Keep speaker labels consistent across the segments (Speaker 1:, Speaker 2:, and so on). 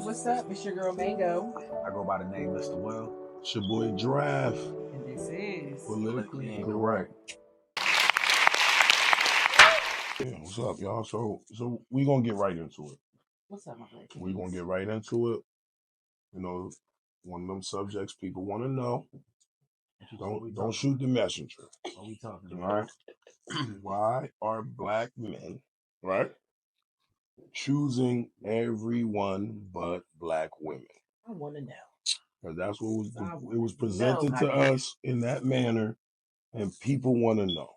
Speaker 1: what's up? It's your girl Mango.
Speaker 2: I go by the name Mr. Will.
Speaker 3: It's your boy Giraffe.
Speaker 1: And this is
Speaker 3: Politically incorrect. Yeah, what's up, y'all? So we gonna get right into it.
Speaker 1: What's up, my friend?
Speaker 3: We gonna get right into it. You know, one of them subjects people want to know. Don't shoot the messenger.
Speaker 2: What we talking
Speaker 3: All
Speaker 2: about?
Speaker 3: right. Why are black men, right, choosing everyone but black women?
Speaker 1: I want to know.
Speaker 3: Because that's what it was presented to us in that manner, and people want to know.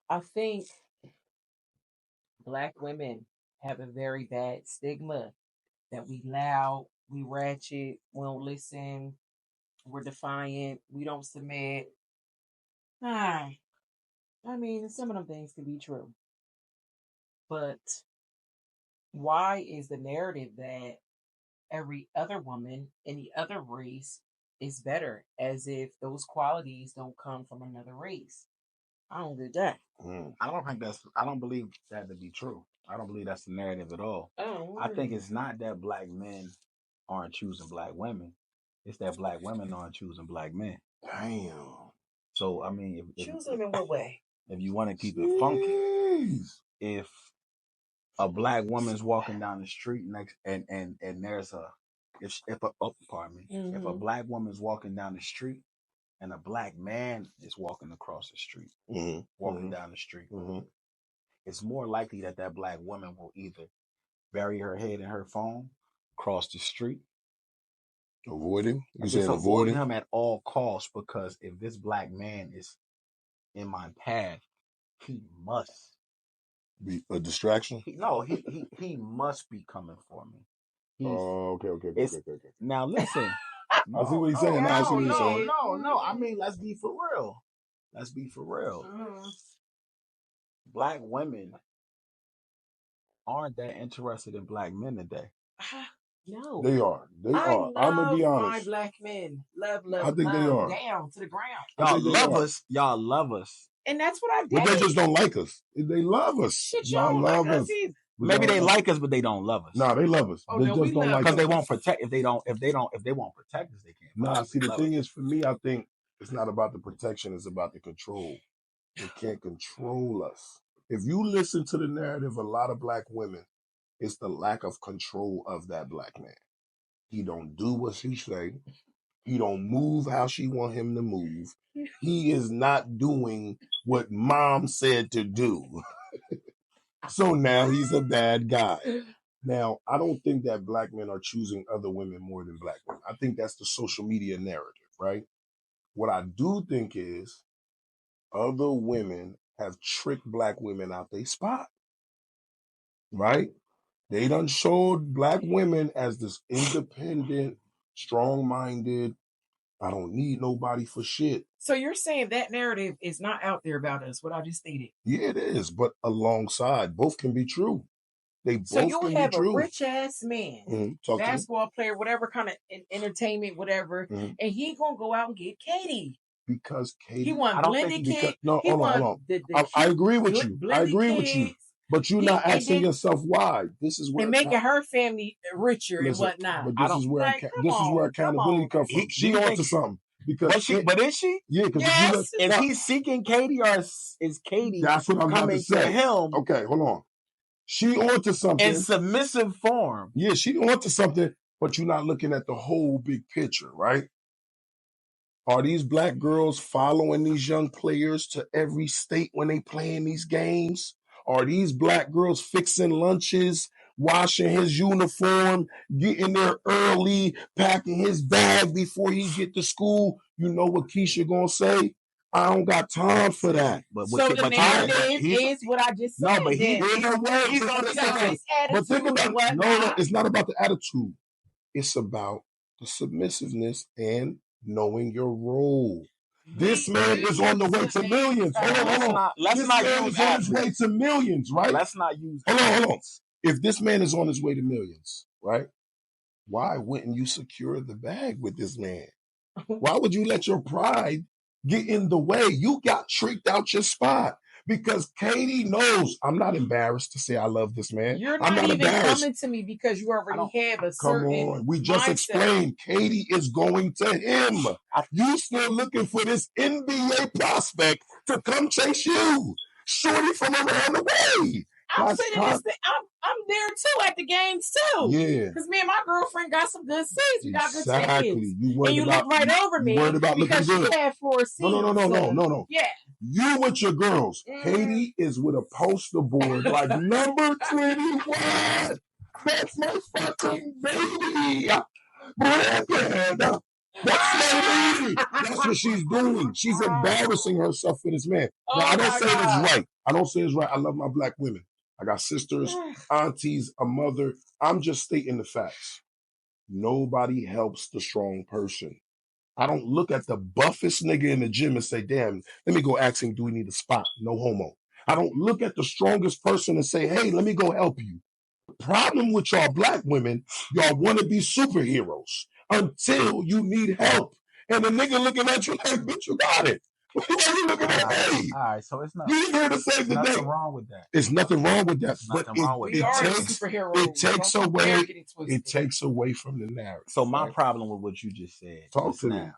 Speaker 1: I think black women have a very bad stigma that we loud, we ratchet, we don't listen, we're defiant, we don't submit. I mean, some of them things can be true. But why is the narrative that every other woman, any other race, is better, as if those qualities don't come from another race? I don't get that.
Speaker 2: I don't believe that to be true. I don't believe that's the narrative at all. I think it's not that black men aren't choosing black women. It's that black women aren't choosing black men.
Speaker 3: Damn.
Speaker 2: So, I mean, if
Speaker 1: choose them in what way?
Speaker 2: If you want to keep it funky, if a black woman's walking down the street next and there's a if a black woman's walking down the street and a black man is walking across the street, down the street, it's more likely that black woman will either bury her head in her phone, cross the street,
Speaker 3: avoiding. You
Speaker 2: said avoiding him at all costs, because if this black man is in my path, he must
Speaker 3: be a distraction.
Speaker 2: He must be coming for me.
Speaker 3: Okay.
Speaker 2: Now listen.
Speaker 3: I see what he's saying.
Speaker 2: No. I mean, let's be for real. Black women aren't that interested in black men today.
Speaker 1: No,
Speaker 3: they are. I'm gonna be honest.
Speaker 1: My black men love.
Speaker 3: I think they are
Speaker 1: down to the ground.
Speaker 2: Y'all love us.
Speaker 1: And that's what I did.
Speaker 3: But they just don't like us. They love us.
Speaker 1: Shit, y'all love us.
Speaker 2: Maybe they like us, but they don't love us.
Speaker 3: No, they love us.
Speaker 1: Oh,
Speaker 3: they
Speaker 1: no,
Speaker 3: just don't like us.
Speaker 2: Because they won't protect. If they won't protect us, they can't.
Speaker 3: Nah, see, the thing is, for me, I think it's not about the protection. It's about the control. They can't control us. If you listen to the narrative, a lot of black women, it's the lack of control of that black man. He don't do what she say. He don't move how she want him to move. He is not doing what mom said to do. So now he's a bad guy. Now, I don't think that black men are choosing other women more than black women. I think that's the social media narrative, right? What I do think is other women have tricked black women out their spot, right? They done showed black women as this independent, strong-minded, I don't need nobody for shit.
Speaker 1: So you're saying that narrative is not out there about us, what I just stated?
Speaker 3: Yeah, it is, but alongside, both can be true. They both can be true. So you'll have a
Speaker 1: rich-ass man, basketball player, whatever kind of entertainment, whatever, and he gonna go out and get Katie.
Speaker 3: Because Katie...
Speaker 1: He want blended kids.
Speaker 3: No, hold on. I agree with you. I agree with you. But you're not asking yourself why. This is where...
Speaker 1: And making her family richer and whatnot.
Speaker 3: But this is where accountability comes from. She onto something. Because
Speaker 2: is she?
Speaker 3: Yeah, because
Speaker 2: is he seeking Katie, or is Katie
Speaker 3: that's what I'm
Speaker 2: coming to him?
Speaker 3: Okay, hold on. She onto something.
Speaker 2: In submissive form.
Speaker 3: Yeah, she onto something, but you're not looking at the whole big picture, right? Are these black girls following these young players to every state when they play in these games? Are these black girls fixing lunches, washing his uniform, getting there early, packing his bag before he get to school? You know what Keisha gonna say? I don't got time for that.
Speaker 1: But the narrative is what I just said.
Speaker 3: No, but he's on the But think about no, it's not about the attitude. It's about the submissiveness and knowing your role. This man is on the way to millions. Hold on. Let's not use on his way to millions, right?
Speaker 2: Let's not use.
Speaker 3: Hold on. If this man is on his way to millions, right? Why wouldn't you secure the bag with this man? Why would you let your pride get in the way? You got tricked out your spot. Because Katie knows I'm not embarrassed to say I love this man.
Speaker 1: You're
Speaker 3: I'm
Speaker 1: not
Speaker 3: not
Speaker 1: even
Speaker 3: embarrassed.
Speaker 1: coming to me because you already have a
Speaker 3: Come
Speaker 1: certain
Speaker 3: on. We just
Speaker 1: mindset.
Speaker 3: explained Katie is going to him. You still looking for this NBA prospect to come chase you. Shorty from around the way.
Speaker 1: I'm sitting this thing. I'm there too at the games too.
Speaker 3: Yeah.
Speaker 1: Because me and my girlfriend got some good seats. We got good tickets.
Speaker 3: Exactly.
Speaker 1: And you look right over me
Speaker 3: worried about
Speaker 1: because
Speaker 3: looking
Speaker 1: you
Speaker 3: good.
Speaker 1: had floor seats.
Speaker 3: No.
Speaker 1: Yeah.
Speaker 3: You with your girls. Katie is with a poster board like number 21. That's my fucking baby. Brandon. That's my baby. That's what she's doing. She's embarrassing herself for this man. Now, I don't say it's right. I don't say it's right. I love my black women. I got sisters, aunties, a mother. I'm just stating the facts. Nobody helps the strong person. I don't look at the buffest nigga in the gym and say, damn, let me go ask him, do we need a spot? No homo. I don't look at the strongest person and say, hey, let me go help you. The problem with y'all black women, y'all want to be superheroes until you need help. And the nigga looking at you like, bitch, you got it. Why are you looking at me?
Speaker 2: All right, so it's not.
Speaker 3: You here to save the day.
Speaker 2: Nothing wrong with that.
Speaker 3: There's nothing wrong with that. But it takes away from the narrative.
Speaker 2: So my problem with what you just said
Speaker 3: Talk to
Speaker 2: now,
Speaker 3: me.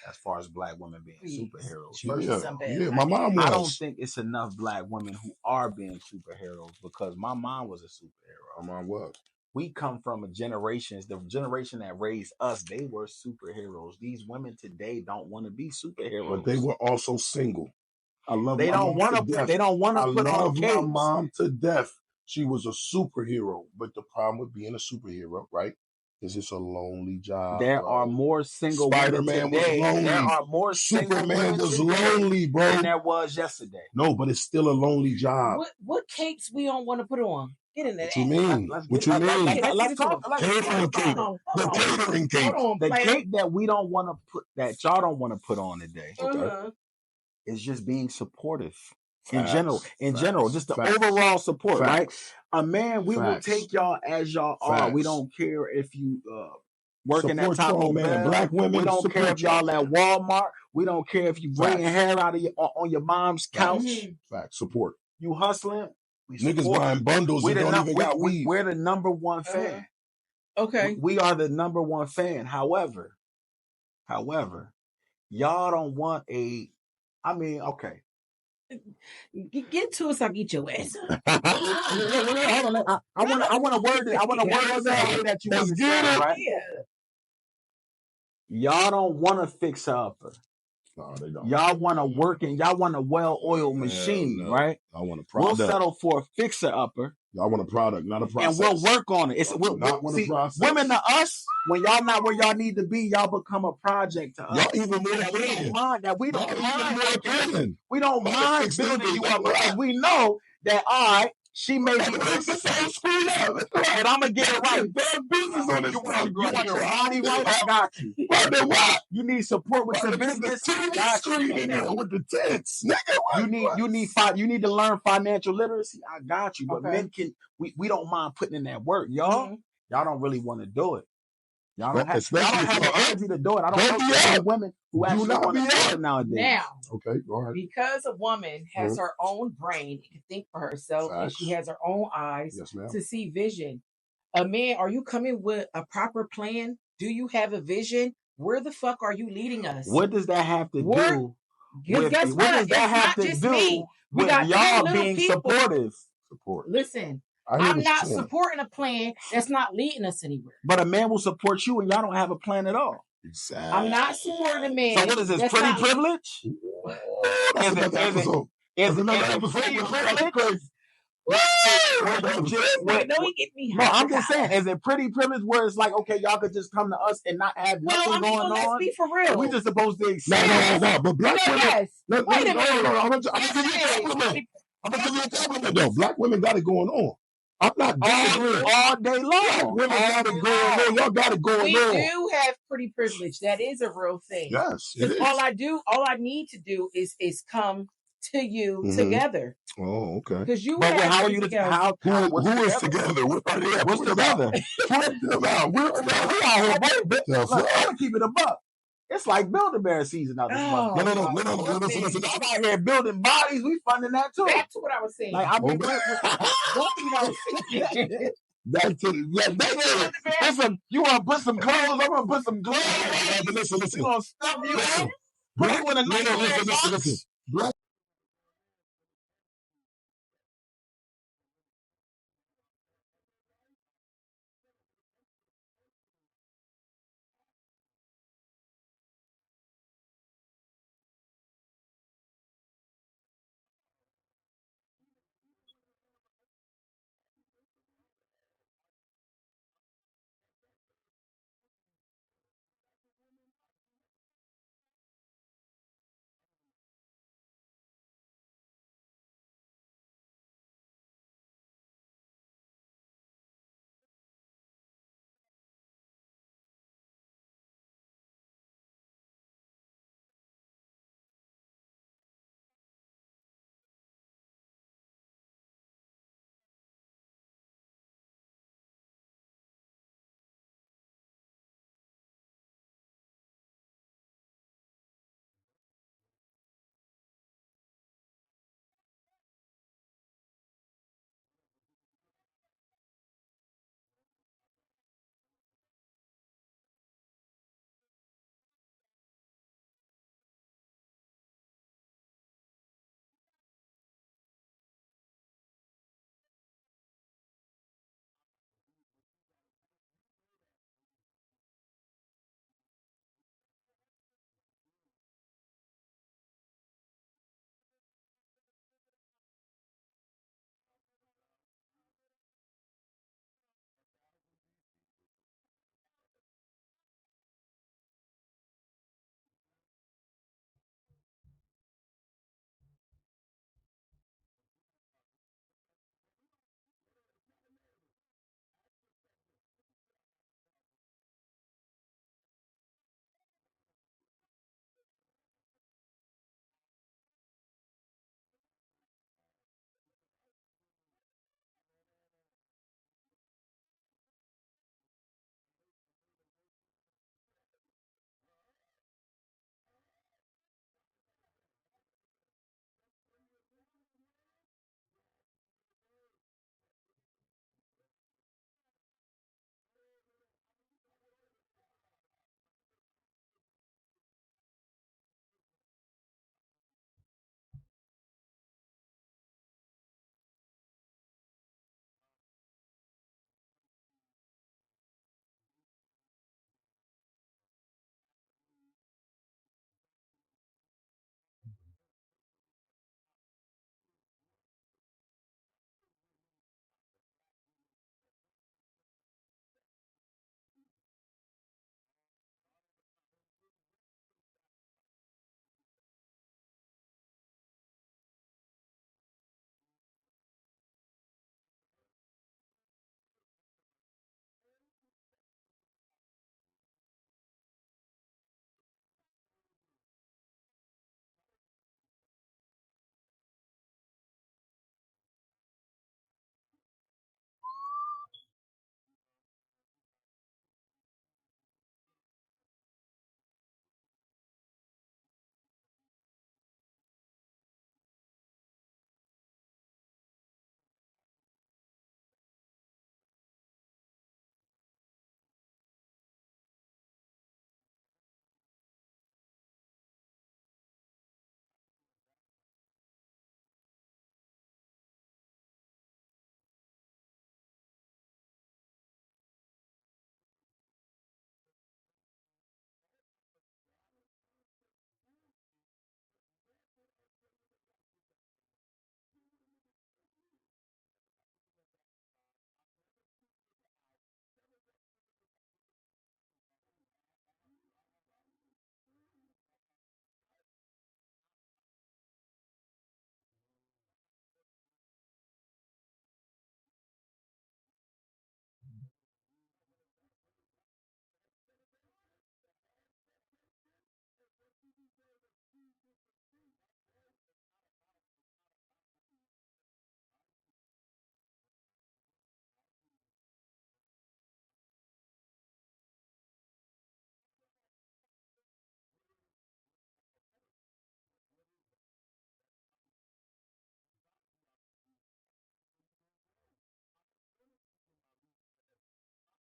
Speaker 2: as far as black women being superheroes.
Speaker 3: Yeah, my mom was.
Speaker 2: I don't think it's enough black women who are being superheroes because my mom was a superhero.
Speaker 3: My mom was.
Speaker 2: We come from the generation that raised us, they were superheroes. These women today don't want to be superheroes.
Speaker 3: But they were also single. I love
Speaker 2: they
Speaker 3: my
Speaker 2: don't
Speaker 3: mom to death.
Speaker 2: They don't want to put on capes.
Speaker 3: I love my mom to death. She was a superhero. But the problem with being a superhero, right, is it's a lonely job.
Speaker 2: There are more single
Speaker 3: Spider-Man was lonely.
Speaker 2: There are more
Speaker 3: Superman was lonely, bro.
Speaker 2: Than there was yesterday.
Speaker 3: No, but it's still a lonely job.
Speaker 1: What capes we don't want to put on? Get into
Speaker 3: that. What you mean? What you mean?
Speaker 2: Let's talk.
Speaker 3: Catering cape. The catering cape.
Speaker 2: The cape that we don't want to put, that y'all don't want to put on today, is just being supportive. In general, just the overall support, right? A man, we will take y'all as y'all are. We don't care if you working at Taco Bell.
Speaker 3: Black women.
Speaker 2: We don't care if y'all at Walmart. We don't care if you bringing hair out of on your mom's couch.
Speaker 3: Facts. Support.
Speaker 2: You hustling.
Speaker 3: Niggas buying bundles and don't even got weed.
Speaker 2: We're the number one fan.
Speaker 1: Okay.
Speaker 2: We are the number one fan. However, y'all don't want a. I mean, okay.
Speaker 1: Get to us, I'll get your ass.
Speaker 2: I want to word it. I want to word it that you understand, right? Yeah. Y'all don't want to fix her upper.
Speaker 3: No, they don't.
Speaker 2: Y'all want to work and y'all want a well-oiled machine, right?
Speaker 3: I want a product.
Speaker 2: We'll settle for a fixer upper.
Speaker 3: Y'all want a product, not a process.
Speaker 2: And we'll work on it. Women to us, when y'all not where y'all need to be, y'all become a project to us.
Speaker 3: Y'all even more
Speaker 2: we don't mind. We don't mind building you up because we know that she may be screwed up, and I'm gonna get it right.
Speaker 3: Business on this.
Speaker 2: You want your body right? I got you. You need support with your business.
Speaker 3: Got you. With the tits.
Speaker 2: You need to learn financial literacy. I got you. But men can. We don't mind putting in that work, y'all. Y'all don't really want to do it. Y'all don't have the energy to do it. I don't know women who actually want to do it nowadays.
Speaker 1: Now,
Speaker 3: okay, go ahead.
Speaker 1: Because a woman has her own brain and can think for herself, and she has her own eyes to see vision. A man, are you coming with a proper plan? Do you have a vision? Where the fuck are you leading us?
Speaker 2: What does that have to do?
Speaker 1: What does that have to do with y'all being supportive? Listen. I'm not supporting a plan that's not leading us anywhere.
Speaker 2: But a man will support you and y'all don't have a plan at all.
Speaker 3: Exactly.
Speaker 1: I'm not supporting a man.
Speaker 2: So what is this, pretty privilege?
Speaker 3: Is it
Speaker 2: pretty privilege? No, I'm just saying, is it pretty privilege where it's like, okay, y'all could just come to us and not have nothing going on?
Speaker 1: Let's be for real.
Speaker 2: We just supposed to accept.
Speaker 3: No. But black women.
Speaker 1: Wait a minute.
Speaker 3: I'm gonna give you a compliment though. Black women got it going on. I'm not
Speaker 2: all day long.
Speaker 3: Women got it going on. Y'all got it going on.
Speaker 1: We do have pretty privilege. That is a real thing.
Speaker 3: Yes.
Speaker 1: All I need to do is come to you together.
Speaker 3: Oh, okay.
Speaker 1: Because you.
Speaker 2: But how are you together?
Speaker 3: Who is together? What's together?
Speaker 2: I'm gonna keep it a buck. It's like Build-A-Bear season out this
Speaker 1: Oh
Speaker 3: No, no,
Speaker 2: motherfucker.
Speaker 3: no,
Speaker 1: God.
Speaker 3: no, no, no, listen,
Speaker 1: Listen,
Speaker 3: listen.
Speaker 2: I'm out here building bodies. We funding that too.
Speaker 1: back to what I was saying.
Speaker 2: Like I
Speaker 3: Oh,
Speaker 2: mean,
Speaker 1: What we don't see.
Speaker 3: back to yeah, back to
Speaker 2: listen, you want to put some clothes? I'm gonna put some clothes.
Speaker 3: listen,
Speaker 2: We
Speaker 3: listen,
Speaker 2: gonna stuff you
Speaker 3: listen.
Speaker 2: in, put
Speaker 3: Black,
Speaker 2: you in a
Speaker 3: no,
Speaker 2: nice
Speaker 3: no,
Speaker 2: little
Speaker 3: listen, listen.
Speaker 2: box.
Speaker 3: Black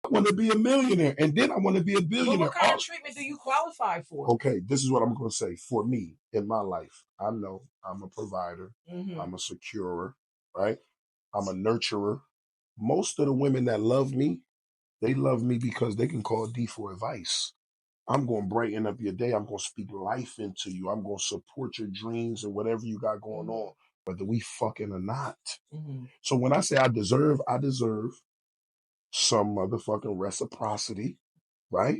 Speaker 3: want to be a millionaire, and then I want to be a
Speaker 1: But
Speaker 3: billionaire.
Speaker 1: what kind of treatment do you qualify for?
Speaker 3: Okay, this is what I'm going to say. For me, in my life, I know I'm a provider.
Speaker 1: Mm-hmm.
Speaker 3: I'm a securer, right? I'm a nurturer. Most of the women that love me, they love me because they can call D for advice. I'm going to brighten up your day. I'm going to speak life into you. I'm going to support your dreams and whatever you got going on, whether we fucking or not.
Speaker 1: Mm-hmm.
Speaker 3: So when I say I deserve some motherfucking reciprocity, right?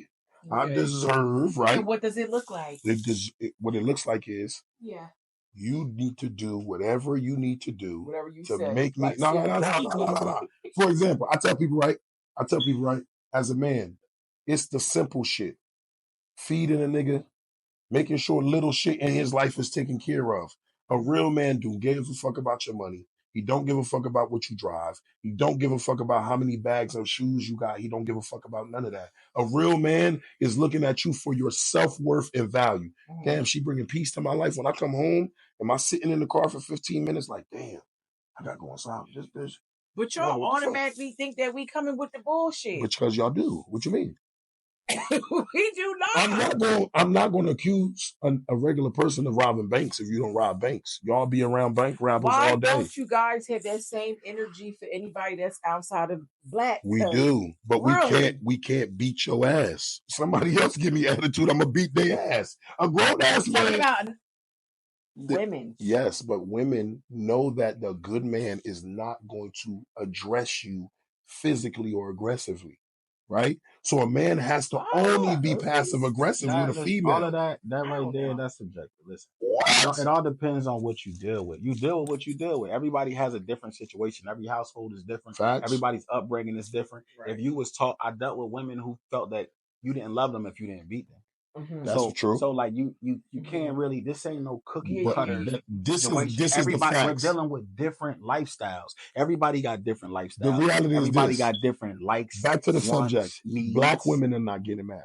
Speaker 3: Okay. I deserve, right?
Speaker 1: And what does it look like?
Speaker 3: What it looks like is,
Speaker 1: yeah,
Speaker 3: you need to do whatever you need to do
Speaker 1: whatever you
Speaker 3: to
Speaker 1: say.
Speaker 3: make me.
Speaker 1: Like,
Speaker 3: No. For example, I tell people, right? As a man, it's the simple shit. Feeding a nigga, making sure little shit in his life is taken care of. A real man don't give a fuck about your money. He don't give a fuck about what you drive. He don't give a fuck about how many bags of shoes you got. He don't give a fuck about none of that. A real man is looking at you for your self-worth and value. Damn, she bringing peace to my life. When I come home, am I sitting in the car for 15 minutes like, damn, I got to go inside with this bitch.
Speaker 1: But y'all automatically think that we coming with the bullshit.
Speaker 3: Because y'all do. What you mean?
Speaker 1: We do not.
Speaker 3: I'm not going to accuse a regular person of robbing banks if you don't rob banks. Y'all be around bank robbers all day. Why
Speaker 1: don't you guys have that same energy for anybody that's outside of black?
Speaker 3: We do, but really? we can't beat your ass. Somebody else give me attitude, I'm gonna beat their ass. A grown ass man.
Speaker 1: Women.
Speaker 3: Yes, but women know that the good man is not going to address you physically or aggressively. Right? So a man has to only be passive aggressive with a female.
Speaker 2: All of that right there, that's subjective. Listen, it all depends on what you deal with. You deal with what you deal with. Everybody has a different situation. Every household is different.
Speaker 3: Facts.
Speaker 2: Everybody's upbringing is different. Right. If you was taught, I dealt with women who felt that you didn't love them if you didn't beat them.
Speaker 3: Mm-hmm. That's true.
Speaker 2: So like you can't really. This ain't no cookie cutter.
Speaker 3: This is the facts.
Speaker 2: We're dealing with different lifestyles. Everybody got different lifestyles.
Speaker 3: The reality
Speaker 2: everybody
Speaker 3: is
Speaker 2: got different likes.
Speaker 3: Back to the
Speaker 2: wants,
Speaker 3: subject.
Speaker 2: needs.
Speaker 3: Black women are not getting married.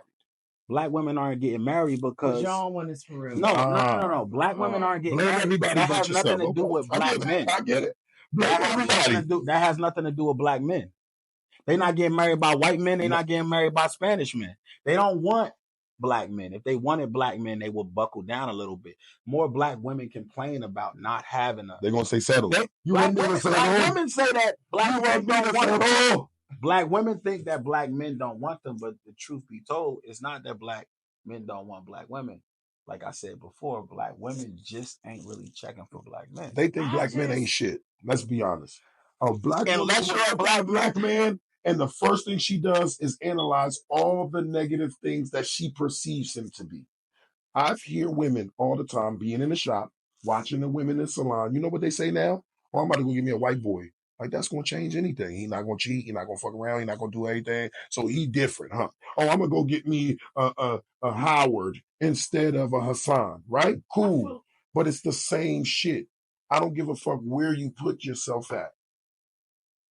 Speaker 2: Black women aren't getting married because
Speaker 1: y'all want is for real.
Speaker 2: No. Black women aren't getting married.
Speaker 3: Everybody
Speaker 2: that has nothing to do with black men.
Speaker 3: I get it.
Speaker 2: That has nothing to do with black men. They're not getting married by white men. They're not getting married by Spanish men. They don't want black men. If they wanted black men, they would buckle down a little bit. More black women complain about not having a.
Speaker 3: They're gonna say settle.
Speaker 2: Black women say that black men don't want them. Black women think that black men don't want them, but the truth be told, it's not that black men don't want black women. Like I said before, black women just ain't really checking for black men.
Speaker 3: They think black men ain't shit. Let's be honest. A black woman, unless you're a black man, and the first thing she does is analyze all the negative things that she perceives him to be. I hear women all the time being in the shop, watching the women in the salon. You know what they say now? Oh, I'm about to go get me a white boy. Like, that's going to change anything. He's not going to cheat. He's not going to fuck around. He's not going to do anything. So he different, huh? Oh, I'm going to go get me a Howard instead of a Hassan, right? Cool. But it's the same shit. I don't give a fuck where you put yourself at.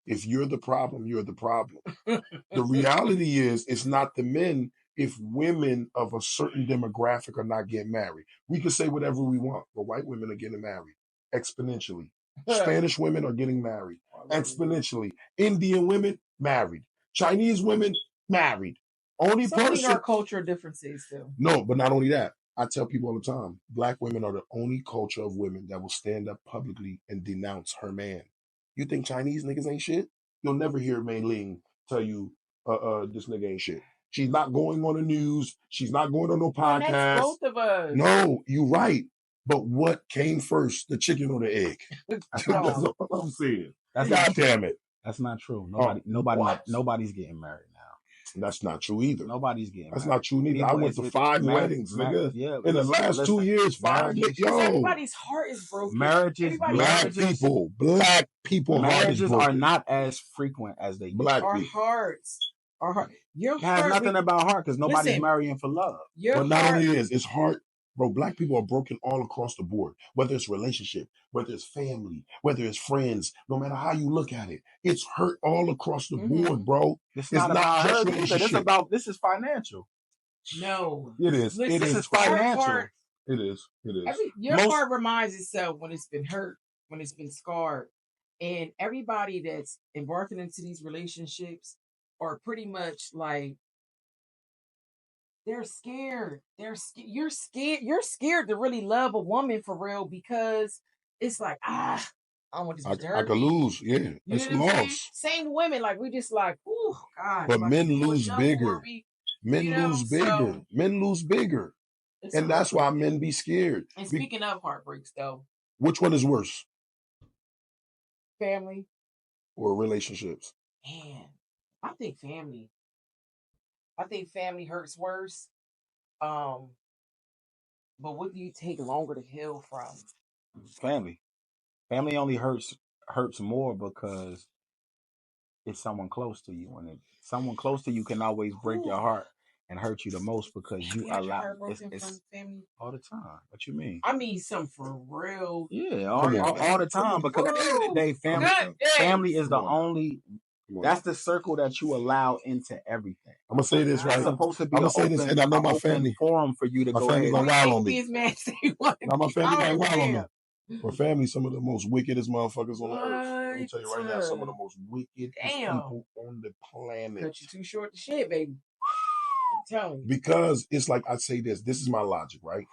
Speaker 3: If you're the problem, you're the problem. The reality is, it's not the men. If women of a certain demographic are not getting married, we can say whatever we want, but white women are getting married exponentially. Spanish women are getting married exponentially. Indian women married. Chinese women married. Only person.
Speaker 1: Our cultural differences too.
Speaker 3: No, but not only that. I tell people all the time, black women are the only culture of women that will stand up publicly and denounce her man. You think Chinese niggas ain't shit? You'll never hear Mei Ling tell you, this nigga ain't shit. She's not going on the news. She's not going on no podcast.
Speaker 1: That's both of us.
Speaker 3: No, you're right. But what came first, the chicken or the egg? That's all I'm saying. God damn it.
Speaker 2: That's not true. Nobody's getting married now.
Speaker 3: That's not true either.
Speaker 2: Nobody's getting married.
Speaker 3: That's not true neither. I went to 5 weddings, nigga.
Speaker 2: Yeah,
Speaker 3: in the last 2 years, 5. Yo,
Speaker 1: everybody's heart is broken.
Speaker 3: Black people.
Speaker 2: Marriages are not as frequent as they used.
Speaker 3: Black
Speaker 1: our
Speaker 3: people.
Speaker 1: Hearts. Our heart. Your
Speaker 2: it has
Speaker 1: heart
Speaker 2: nothing about heart because nobody's marrying for love.
Speaker 3: But not only is it's heart. Bro, black people are broken all across the board, whether it's relationship, whether it's family, whether it's friends, no matter how you look at it, it's hurt all across the board, bro.
Speaker 2: It's not just relationship. This is financial.
Speaker 1: No.
Speaker 3: It is.
Speaker 2: This is financial.
Speaker 3: It is.
Speaker 1: Your heart reminds itself when it's been hurt, when it's been scarred. And everybody that's embarking into these relationships, are pretty much like they're scared. You're scared. You're scared to really love a woman for real because it's like I don't want this bitch to
Speaker 3: I
Speaker 1: hurt
Speaker 3: could
Speaker 1: me.
Speaker 3: lose. Yeah,
Speaker 1: You
Speaker 3: it's
Speaker 1: know what I'm saying?
Speaker 3: loss.
Speaker 1: Same with women. Like we just like, oh God,
Speaker 3: But
Speaker 1: like
Speaker 3: men
Speaker 1: we push
Speaker 3: lose
Speaker 1: up for
Speaker 3: bigger.
Speaker 1: me.
Speaker 3: Men lose bigger.
Speaker 1: So
Speaker 3: Men lose bigger.
Speaker 1: it's
Speaker 3: And that's why men be scared.
Speaker 1: And speaking of heartbreaks, though,
Speaker 3: which one is worse?
Speaker 1: Family
Speaker 3: or relationships?
Speaker 1: Man, I think family. I think family hurts worse. Um, but what do you take longer to heal from?
Speaker 2: Family. Family only hurts more because it's someone close to you, and someone close to you can always break your heart and hurt you the most because you allow it's
Speaker 1: family
Speaker 2: all the time. What you mean?
Speaker 1: I mean, some for real.
Speaker 2: Yeah, all the time because at the end of the day, family is the only. That's the circle that you allow into everything.
Speaker 3: I'm gonna say this right.
Speaker 2: It's supposed to be
Speaker 3: I'm gonna say this, and I know my family
Speaker 2: forum for you to
Speaker 3: my
Speaker 2: go
Speaker 3: family
Speaker 2: ahead.
Speaker 3: gonna wild on me.
Speaker 1: Now
Speaker 3: my family gonna wild on me. My family, some of the most wickedest motherfuckers on the earth. Let me tell you right now, some of the most wicked people on the planet.
Speaker 1: Cut you too short to shit, baby. I'm telling you.
Speaker 3: Because it's like I say this. This is my logic, right?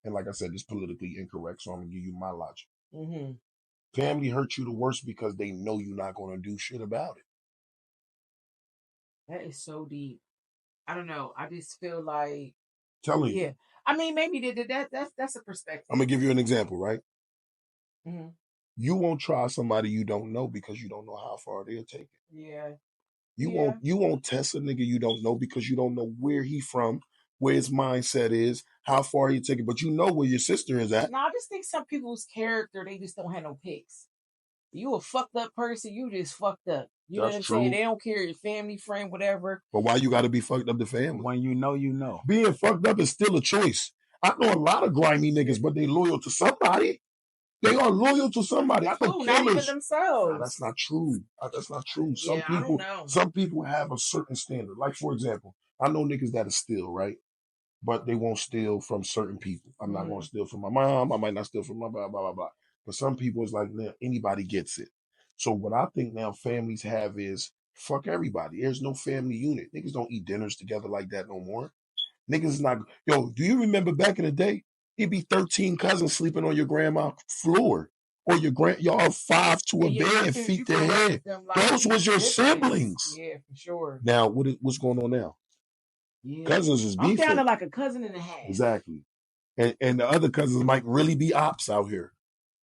Speaker 3: And like I said, it's politically incorrect, so I'm gonna give you my logic.
Speaker 1: Mm-hmm.
Speaker 3: Family hurt you the worst because they know you're not gonna do shit about it.
Speaker 1: That is so deep. I don't know. I just feel like
Speaker 3: telling you.
Speaker 1: Yeah. I mean, maybe that's a perspective.
Speaker 3: I'm gonna give you an example, right?
Speaker 1: Mm-hmm.
Speaker 3: You won't try somebody you don't know because you don't know how far they'll take it.
Speaker 1: Yeah.
Speaker 3: You won't test a nigga you don't know because you don't know where he from, where his mindset is, how far he take it. But you know where your sister is at.
Speaker 1: No, I just think some people's character, they just don't have no picks. You a fucked up person, you just fucked up. You know what I'm saying? They don't care your family, friend, whatever.
Speaker 3: But why you gotta be fucked up to family?
Speaker 2: When you know, you know.
Speaker 3: Being fucked up is still a choice. I know a lot of grimy niggas, but they loyal to somebody. They are loyal to somebody. I know killers.
Speaker 1: Not even themselves.
Speaker 3: Nah, that's not true. That's not true. Some people have a certain standard. Like for example, I know niggas that steal, right? But they won't steal from certain people. I'm not gonna steal from my mom. I might not steal from my blah blah blah blah. But some people is like, man, anybody gets it. So what I think now families have is fuck everybody. There's no family unit. Niggas don't eat dinners together like that no more. Niggas is not. Yo, do you remember back in the day? It'd be 13 cousins sleeping on your grandma's floor, or y'all 5 to a bed, feet to head. Those was your siblings.
Speaker 1: Yeah, for sure.
Speaker 3: Now what's going on now?
Speaker 1: Yeah.
Speaker 3: Cousins is beefing.
Speaker 1: I'm down to like a cousin and a half.
Speaker 3: Exactly. And the other cousins might really be ops out here.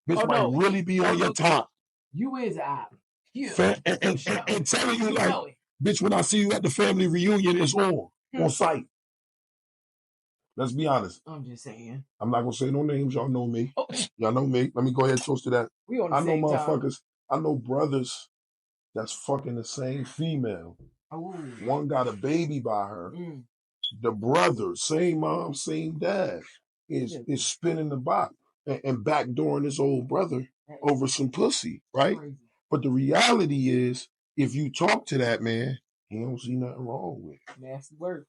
Speaker 3: Bitch might really be on your top.
Speaker 1: You is op.
Speaker 3: And telling you like, bitch, when I see you at the family reunion, it's on site. Let's be honest.
Speaker 1: I'm just saying.
Speaker 3: I'm not gonna say no names. Y'all know me. Oh. Y'all know me. Let me go ahead and toast to that. I know motherfuckers. I know brothers that's fucking the same female.
Speaker 1: Ooh.
Speaker 3: One got a baby by her. The brother, same mom, same dad, is spinning the block and backdooring his old brother over some pussy, right? Crazy. But the reality is, if you talk to that man, he don't see nothing wrong with it.
Speaker 1: Nasty word.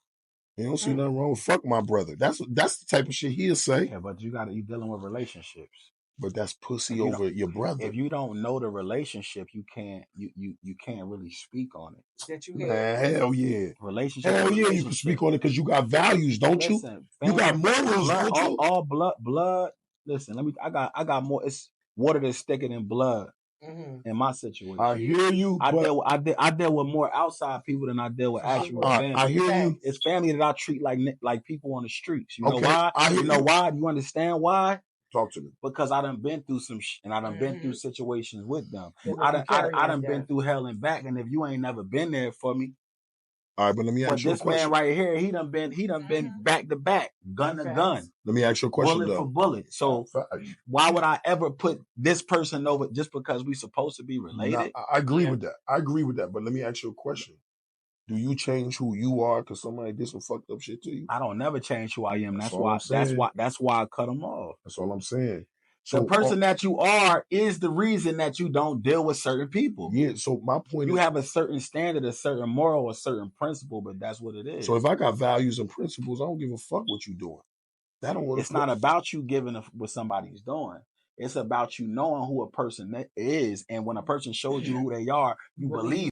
Speaker 3: He don't see nothing wrong with fuck my brother. That's the type of shit he'll say.
Speaker 2: Yeah, but you dealing with relationships.
Speaker 3: But that's pussy over your brother.
Speaker 2: If you don't know the relationship, you can't really speak on it.
Speaker 1: That you
Speaker 3: Man, hell yeah.
Speaker 2: Relationship.
Speaker 3: Hell yeah, you can speak on it because you got values, don't you? You got morals,
Speaker 2: blood,
Speaker 3: don't you?
Speaker 2: All blood. Listen, I got more. It's water that's thicker than blood. In my situation,
Speaker 3: I hear you.
Speaker 2: I deal with more outside people than I deal with actual family.
Speaker 3: I hear you.
Speaker 2: It's family that I treat like people on the streets. You know why? You know why? Do you understand why?
Speaker 3: Talk to me.
Speaker 2: Because I done been through some and I done been through situations with them. I done been through hell and back. And if you ain't never been there for me,
Speaker 3: all right, but let me ask you a question.
Speaker 2: This man right here, he done been back to back, gun to gun.
Speaker 3: Let me ask you a question,
Speaker 2: bullet for bullet. So why would I ever put this person over just because we supposed to be related?
Speaker 3: I agree with that. I agree with that. But let me ask you a question. Do you change who you are because somebody did some fucked up shit to you?
Speaker 2: I don't never change who I am. That's why I cut them off.
Speaker 3: That's all I'm saying. So
Speaker 2: the person that you are is the reason that you don't deal with certain people.
Speaker 3: Yeah. So my point is,
Speaker 2: you have a certain standard, a certain moral, a certain principle, but that's what it is.
Speaker 3: So if I got values and principles, I don't give a fuck what you doing.
Speaker 2: It's not about you giving what somebody's doing. It's about you knowing who a person is, and when a person shows you who they are, you believe.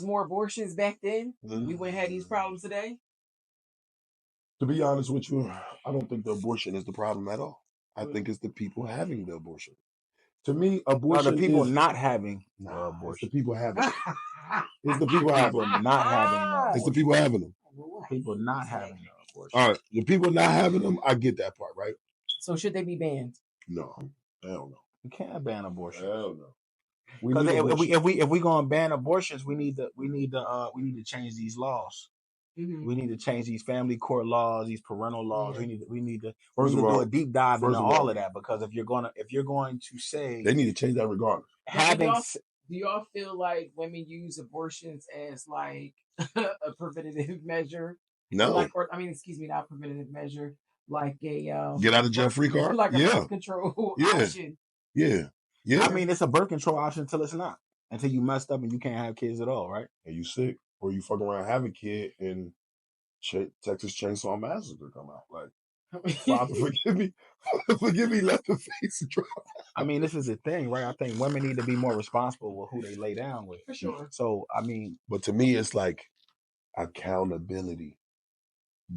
Speaker 1: more abortions back then, we wouldn't have these problems today.
Speaker 3: To be honest with you, I don't think the abortion is the problem at all. I think it's the people having the abortion. To me, abortion
Speaker 2: the people
Speaker 3: is
Speaker 2: not having
Speaker 3: it's
Speaker 2: abortion.
Speaker 3: the people having it. It's the people having
Speaker 2: People not having
Speaker 3: It's the people having them.
Speaker 2: people not having abortion.
Speaker 3: All right, the people not having them, I get that part, right?
Speaker 1: So should they be banned?
Speaker 3: No, hell no.
Speaker 2: You can't ban abortion.
Speaker 3: Hell no.
Speaker 2: Because if we gonna ban abortions, we need to change these laws.
Speaker 1: Mm-hmm.
Speaker 2: We need to change these family court laws, these parental laws.
Speaker 1: Yeah.
Speaker 2: We need to do a deep dive into all of that, because if you're going to say,
Speaker 3: they need to change that regardless.
Speaker 1: Do y'all feel like women use abortions as like a preventative measure?
Speaker 3: No.
Speaker 1: Excuse me, not preventative measure, like a
Speaker 3: get out of jail free card,
Speaker 1: like a birth control option.
Speaker 3: Yeah.
Speaker 2: I mean, it's a birth control option until it's not. Until you messed up and you can't have kids at all, right?
Speaker 3: And you sick, or you fuck around have a kid and Texas Chainsaw Massacre come out. Like, Father, forgive me, let the face drop.
Speaker 2: I mean, this is the thing, right? I think women need to be more responsible with who they lay down with.
Speaker 1: For sure.
Speaker 2: So, I mean,
Speaker 3: but to me, it's like accountability.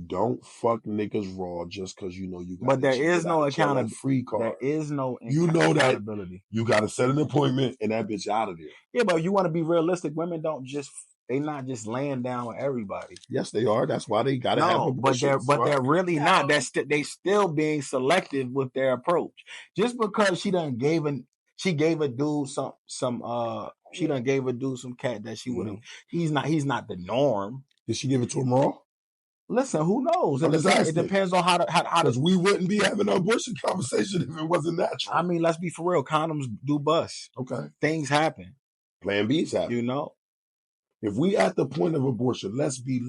Speaker 3: Don't fuck niggas raw just because you know you got.
Speaker 2: But there is no accountability.
Speaker 3: Free card.
Speaker 2: There is no
Speaker 3: accountability. You got to set an appointment and that bitch out of there.
Speaker 2: Yeah, but if you want to be realistic, women they're not just laying down with everybody.
Speaker 3: Yes, they are. That's why they gotta have abortions.
Speaker 2: But they're really not. They still being selective with their approach. Just because she gave a dude some cat that she wouldn't. He's not the norm.
Speaker 3: Did she give it to him raw?
Speaker 2: Listen, who knows? It depends on how
Speaker 3: because we wouldn't be having an abortion conversation if it wasn't natural.
Speaker 2: I mean, let's be for real. Condoms do bust.
Speaker 3: Okay.
Speaker 2: Things happen.
Speaker 3: Plan B's happen.
Speaker 2: You know?
Speaker 3: If we at the point of abortion, let's be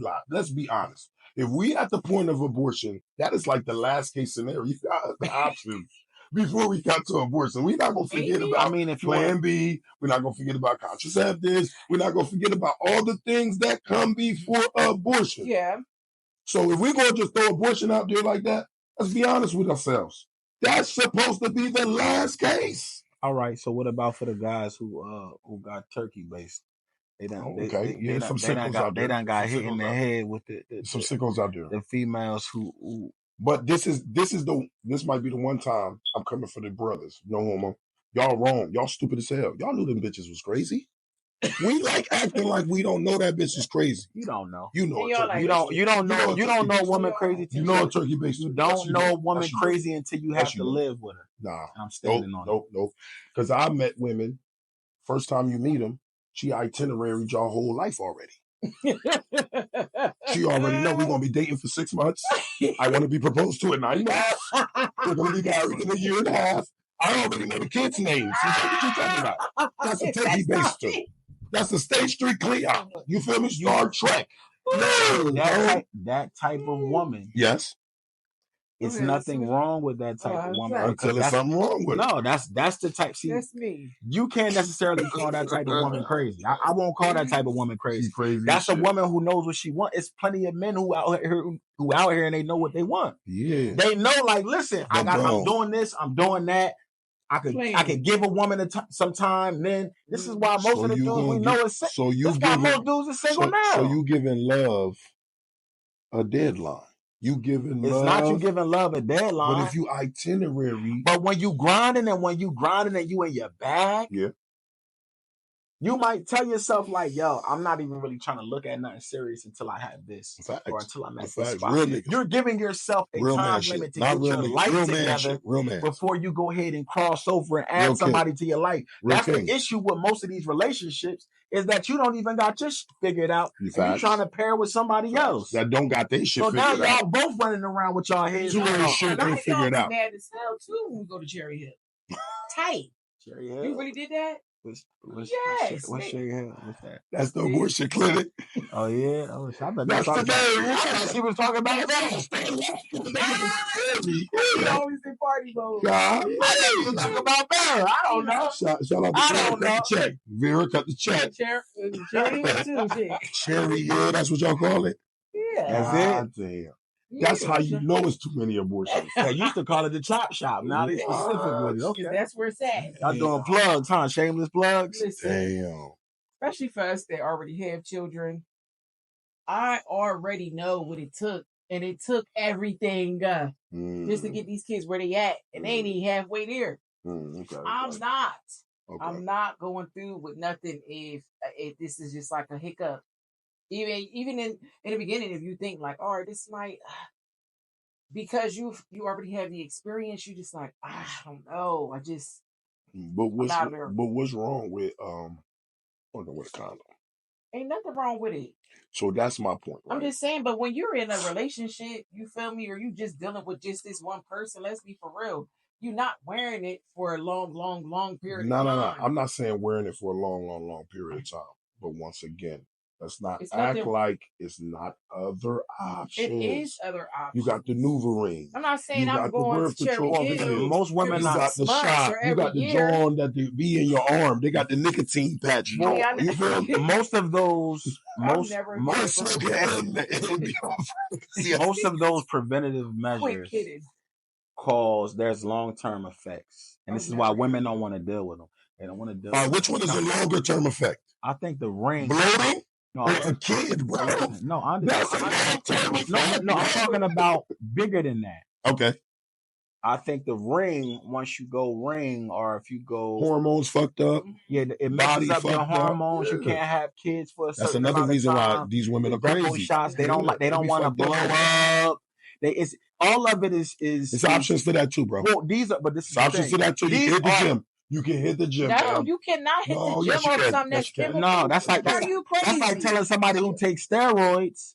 Speaker 3: honest. If we at the point of abortion, that is like the last case scenario. You got the options before we got to abortion. We're not gonna forget about Plan B. We're not gonna forget about contraceptives. We're not gonna forget about all the things that come before abortion.
Speaker 1: Yeah.
Speaker 3: So if we're going to just throw abortion out there like that, let's be honest with ourselves. That's supposed to be the last case.
Speaker 2: All right. So what about for the guys who got turkey based? They done got hit in the head with
Speaker 3: some sickos out there.
Speaker 2: The females who.
Speaker 3: But this might be the one time I'm coming for the brothers. No homo. Y'all wrong. Y'all stupid as hell. Y'all knew them bitches was crazy. We like acting like we don't know that bitch is crazy.
Speaker 2: You don't know.
Speaker 3: You know.
Speaker 2: You don't know woman crazy.
Speaker 3: You know a turkey based.
Speaker 2: You don't know a woman crazy until you have to live with her.
Speaker 3: Nah,
Speaker 2: I'm standing on it.
Speaker 3: Nope. Because I met women. First time you meet them, she itineraryed your whole life already. She already know we're gonna be dating for 6 months. I want to be proposed to in 9 months. We're gonna be married in a year and a half. I already know the kids' names. What you talking about? That's a turkey baster. That's the State Street Cleo. You feel me? Star Trek.
Speaker 2: That type of woman.
Speaker 3: Yes.
Speaker 2: It's nothing wrong with that type of woman.
Speaker 3: Until there's something wrong with it.
Speaker 2: No, that's the type. See,
Speaker 1: that's me.
Speaker 2: You can't necessarily call that type of woman crazy. I won't call that type of woman crazy.
Speaker 3: She's crazy.
Speaker 2: That's a woman who knows what she wants. It's plenty of men who out here and they know what they want.
Speaker 3: Yeah.
Speaker 2: They know, like, listen, I'm doing this, I'm doing that. I could give a woman some time. Then this is why most of the dudes we know is single. That's why most dudes are single now.
Speaker 3: So you giving love a deadline. You giving love.
Speaker 2: It's not you giving love a deadline.
Speaker 3: But if you itinerary.
Speaker 2: But when you grinding and you in your bag.
Speaker 3: Yeah.
Speaker 2: You might tell yourself like, yo, I'm not even really trying to look at nothing serious until I have this.
Speaker 3: Facts.
Speaker 2: Or until I'm at
Speaker 3: Facts.
Speaker 2: this spot. You're giving yourself a time limit to get your life together before you go ahead and cross over and add somebody to your life. That's the issue with most of these relationships, is that you don't even got your shit figured out. You're trying to pair with somebody else.
Speaker 3: That don't got their shit figured out. So
Speaker 2: now y'all both running around with y'all heads.
Speaker 3: You really shit ain't figured out.
Speaker 1: Mad as hell too when we go to Cherry Hill. Tight.
Speaker 2: Cherry Hill?
Speaker 1: You really did that?
Speaker 2: Yes. What's Cherry Hill? What's that?
Speaker 3: That's the abortion clinic.
Speaker 2: Oh yeah. Oh, I bet
Speaker 3: that's the
Speaker 2: name. She was talking about that.
Speaker 1: You always in party mode.
Speaker 3: I
Speaker 2: didn't talk about that. I don't know.
Speaker 3: Shout out to Vera. Cut the check. Vera, cut the check.
Speaker 1: Cherry Hill too.
Speaker 3: Cherry Hill. That's what y'all call it.
Speaker 1: Yeah.
Speaker 3: That's it. Damn. That's how you know it's too many abortions.
Speaker 2: They used to call it the chop shop. Now they specific with it.
Speaker 1: Okay. That's where it's at.
Speaker 2: Y'all doing plugs, huh? Shameless plugs?
Speaker 3: Damn.
Speaker 1: especially for us that already have children. I already know what it took, and it took everything just to get these kids where they at, and they ain't even halfway there.
Speaker 3: Okay.
Speaker 1: I'm not.
Speaker 3: Okay.
Speaker 1: I'm not going through with nothing if this is just like a hiccup. Even in the beginning, if you think like, all right, this might because you already have the experience, you just like, I don't know.
Speaker 3: But what's wrong with working with a condom?
Speaker 1: Ain't nothing wrong with it.
Speaker 3: So that's my point, right?
Speaker 1: I'm just saying, but when you're in a relationship, you feel me, or you just dealing with just this one person, let's be for real. You're not wearing it for a long period of time.
Speaker 3: No. I'm not saying wearing it for a long period of time. But once again, let's not act like it's not other options.
Speaker 1: It is other options.
Speaker 3: You got the NuvaRing.
Speaker 1: I'm not saying I'm going to cherry pick.
Speaker 2: Most women
Speaker 3: you got the shot. You got the John that they be in your arm. They got the nicotine patch. You feel me?
Speaker 2: Most of those, most of those preventative measures cause there's long-term effects, and this is why women don't want to deal with them. They don't want to deal.
Speaker 3: Which one is the longer-term effect?
Speaker 2: I think the ring.
Speaker 3: Bloating? No, a kid, bro.
Speaker 2: No, I'm talking about bigger than that.
Speaker 3: Okay.
Speaker 2: I think the ring, once you go ring, or if you go
Speaker 3: hormones fucked up,
Speaker 2: it messes up your hormones. Yeah. You can't have kids for a certain
Speaker 3: That's another reason why these women are crazy.
Speaker 2: Shots, they don't want to blow up. It's all of it is. It's
Speaker 3: options for that too, bro.
Speaker 2: Well, this is
Speaker 3: options for that too. You can hit the gym. You can hit the gym.
Speaker 1: No, you cannot hit the gym off something that's chemical.
Speaker 2: No, that's like that's like telling somebody who takes steroids.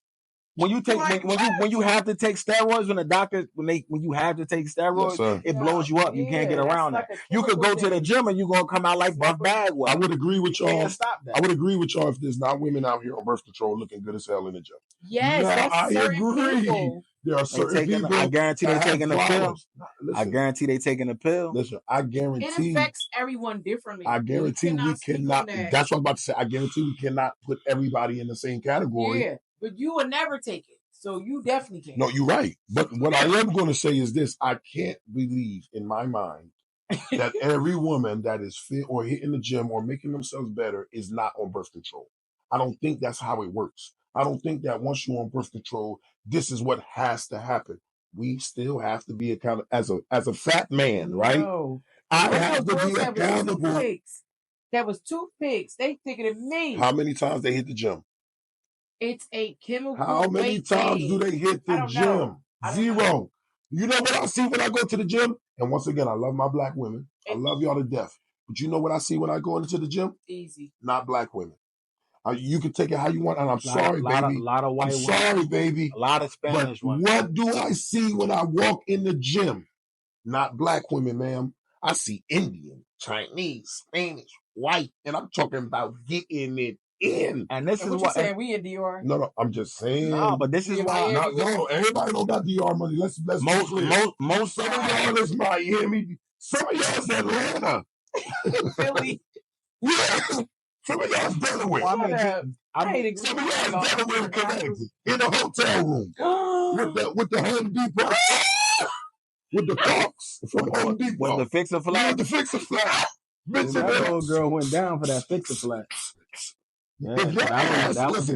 Speaker 2: When you take when you have to take steroids, when the doctor when you have to take steroids, it blows you up. You can't get around that. You could go to the gym and you're gonna come out like Buff Bagwell.
Speaker 3: I would agree with y'all. I would agree with y'all if there's not women out here on birth control looking good as hell in the gym.
Speaker 1: Yes, I agree.
Speaker 3: People. There are certain people.
Speaker 2: I guarantee they're taking a pill. I guarantee they're taking a pill.
Speaker 3: Listen, I guarantee
Speaker 1: it affects everyone differently.
Speaker 3: I guarantee we cannot. That's what I'm about to say. I guarantee we cannot put everybody in the same category.
Speaker 1: Yeah, but you will never take it. So you definitely can.
Speaker 3: No, you're right. But what I am going to say is this. I can't believe in my mind that every woman that is fit or hitting the gym or making themselves better is not on birth control. I don't think that's how it works. I don't think that once you're on birth control, this is what has to happen. We still have to be accountable as a fat man, right?
Speaker 1: No.
Speaker 3: I have to be accountable.
Speaker 1: That was toothpicks. They thinking of me.
Speaker 3: How many times they hit the gym?
Speaker 1: It's a chemical.
Speaker 3: How many times do they hit the gym? Zero. You know what I see when I go to the gym? And once again, I love my black women. I love y'all to death. But you know what I see when I go into the gym?
Speaker 1: Easy.
Speaker 3: Not black women. You can take it how you want, and I'm sorry, baby.
Speaker 2: A lot of white women.
Speaker 3: Sorry, baby.
Speaker 2: A lot of Spanish women.
Speaker 3: What do I see when I walk in the gym? Not black women, ma'am. I see Indian, Chinese, Spanish, white, and I'm talking about getting it in.
Speaker 2: And this is
Speaker 1: what you saying. We in DR.
Speaker 3: No, I'm just saying.
Speaker 2: No, but this is why.
Speaker 3: No, everybody don't got DR money. Let's most some of y'all is Miami. Some of y'all is Atlanta.
Speaker 1: Philly.
Speaker 3: Yeah. Some of y'all's Delaware.
Speaker 1: Some of y'all's
Speaker 3: Delaware, Connecticut. In a hotel room. with the Home Depot. With the Fox from Home Depot.
Speaker 2: With the Fix-A-Flat.
Speaker 3: With the Fix-A-Flat.
Speaker 2: That old girl went down for that Fix-A-Flat. Yeah, that was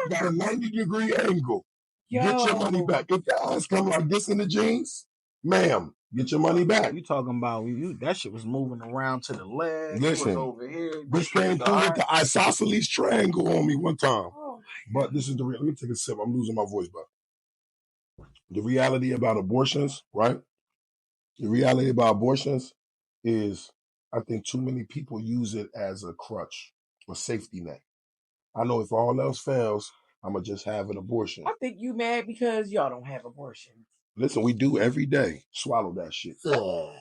Speaker 3: got a 90-degree angle. Yo. Get your money back. If your ass come like this in the jeans, ma'am, get your money back.
Speaker 2: You talking about that shit was moving around to the left.
Speaker 3: Listen,
Speaker 2: over here.
Speaker 3: This came through with the isosceles triangle on me one time. Oh, but this is the real. Let me take a sip. I'm losing my voice, but the reality about abortions, right? The reality about abortions is I think too many people use it as a crutch or safety net. I know if all else fails, I'm going to just have an abortion.
Speaker 1: I think you mad because y'all don't have abortions.
Speaker 3: Listen, we do every day. Swallow that shit. Oh,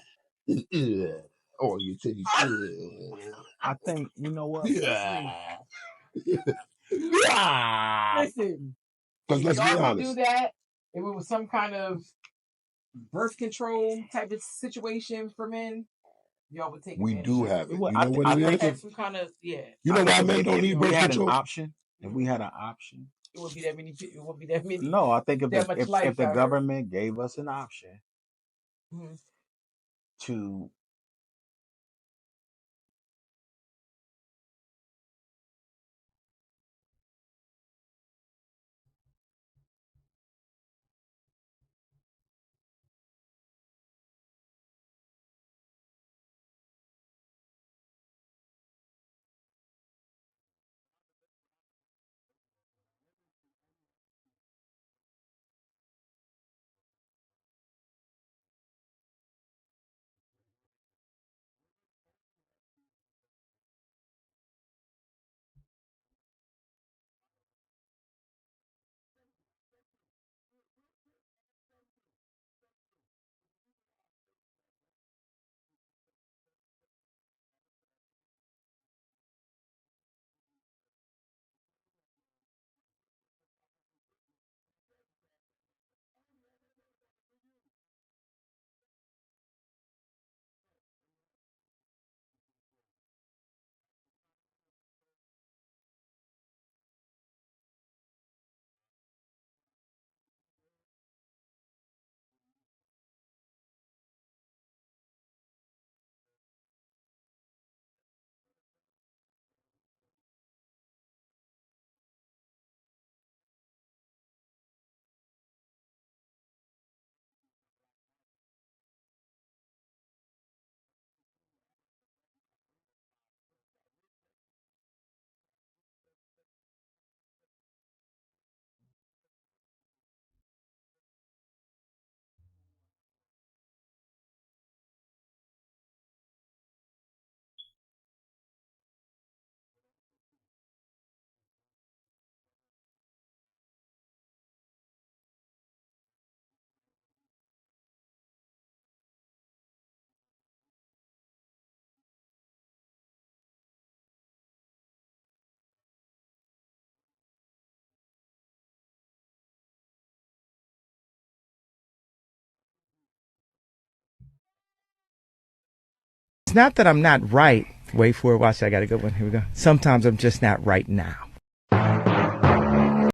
Speaker 3: you titty.
Speaker 2: I think, you know what?
Speaker 3: Yeah.
Speaker 1: Listen.
Speaker 3: Because let's be honest.
Speaker 1: Do that if it was some kind of birth control type of situation for men, y'all would take it.
Speaker 3: We do have it. You know what
Speaker 1: I
Speaker 3: it
Speaker 1: is? Some kind of,
Speaker 3: You know why men don't need birth control?
Speaker 2: If we had an option,
Speaker 1: it would be that many. It would be that many.
Speaker 2: No, I think if the government gave us an option to
Speaker 4: It's not that I'm not right. Wait for it. Watch, I got a good one. Here we go. Sometimes I'm just not right now.